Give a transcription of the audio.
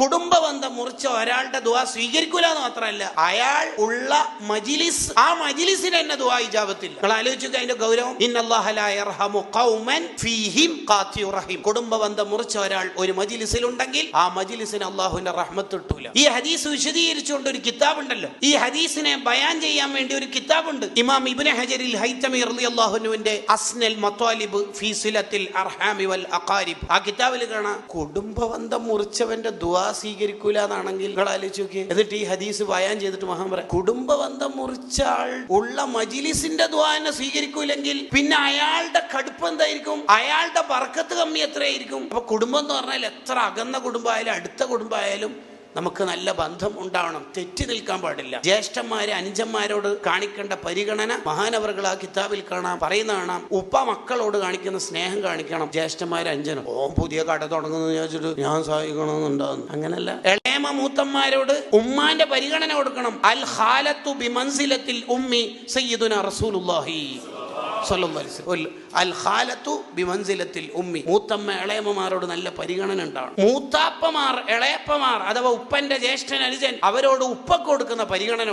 കുടുംബബന്ധം മുറിച്ച ഒരാളുടെ ദുആ സ്വീകരിക്കൂല എന്ന് മാത്രമല്ല, അയാൾ ഉള്ള മജ്ലിസ്, ആ മജ്ലിസിന് തന്നെ ദുആ ഇജാബത്തില്ല. നിങ്ങൾ ആലോചിക്കുക അതിന്റെ ഗൗരവം. ഇന്നല്ലാഹ ലാ യർഹമു ഖൗമൻ ഫീഹിം ഖാതിഉർ റഹീം. കുടുംബബന്ധം മുറിച്ച ഒരാൾ ഒരു മജ്ലിസിൽ ഉണ്ടെങ്കിൽ ആ മജ്ലിസിന് അല്ലാഹുവിന്റെ റഹ്മത്ത് കിട്ടൂല. ഈ ഹദീസ് വിശദീകരിച്ചുകൊണ്ട് ഒരു കിതാബ് ഉണ്ടല്ലോ, ഈ ഹദീസിനെ ബയാൻ ചെയ്യാൻ വേണ്ടി ഒരു കിതാബുണ്ട്. ഇമാം ഇബ്നു ഹജറിൽ ഹൈതമി റളിയല്ലാഹു അൻഹുവിന്റെ അസ്നൽ മത്വാലിബ് ഫീ സിലത്തിൽ അർഹാമി വൽ അഖാരിബ്, ആ കിതാബിൽ കാണാം കുടുംബബന്ധം മുറിച്ചവന്റെ ദുആ സ്വീകരിക്കൂല എന്നാണെങ്കിൽ നിങ്ങൾ ആലോചിച്ച് നോക്കിയേ. എന്നിട്ട് ഈ ഹദീസ് ബയാൻ ചെയ്തിട്ട് മഹാൻ പറയാം, കുടുംബബന്ധം മുറിച്ച ആൾ ഉള്ള മജ്ലിസിന്റെ ദുആ എന്നെ സ്വീകരിക്കൂലെങ്കിൽ പിന്നെ അയാളുടെ കടുപ്പം എന്തായിരിക്കും, അയാളുടെ ബർക്കത്ത് കമ്മി എത്രയായിരിക്കും. അപ്പൊ കുടുംബം എന്ന് പറഞ്ഞാൽ എത്ര അകന്ന കുടുംബമായാലും അടുത്ത കുടുംബമായാലും നമുക്ക് നല്ല ബന്ധം ഉണ്ടാവണം, തെറ്റി നിൽക്കാൻ പാടില്ല. ജ്യേഷ്ഠന്മാര് അനുജന്മാരോട് കാണിക്കേണ്ട പരിഗണന മഹാനവറുകൾ ആ കിതാബിൽ കാണാം, പറയുന്ന കാണാം. ഉപ്പ മക്കളോട് കാണിക്കുന്ന സ്നേഹം കാണിക്കണം ജ്യേഷ്ഠന്മാര് അഞ്ചനും. പുതിയ കട തുടങ്ങുന്നു വിചാരിച്ചിട്ട് ഞാൻ സഹായിക്കണമെന്നുണ്ടാകുന്നു, അങ്ങനല്ല. ഇളയമ മൂത്തന്മാരോട് ഉമ്മാന്റെ പരിഗണന കൊടുക്കണം. അൽ ഖാലത്തു ബിമൻസിലത്തിൽ ഉമ്മി സയ്യിദുനാ റസൂലുള്ളാഹി സ്വല്ലല്ലാഹു അലൈഹി വസല്ലം. അൽ ഖാലത്തു ബിമൻസിലത്തിൽ ഉമ്മി. മൂത്തമ്മ ഇളയമ്മമാരോട് നല്ല പരിഗണന ഉണ്ടാവണം. മൂത്താപ്പമാർ ഇളയപ്പമാർ അഥവാ ഉപ്പന്റെ ജ്യേഷ്ഠൻ അനുജൻ അവരോട് ഉപ്പക്ക് കൊടുക്കുന്ന പരിഗണന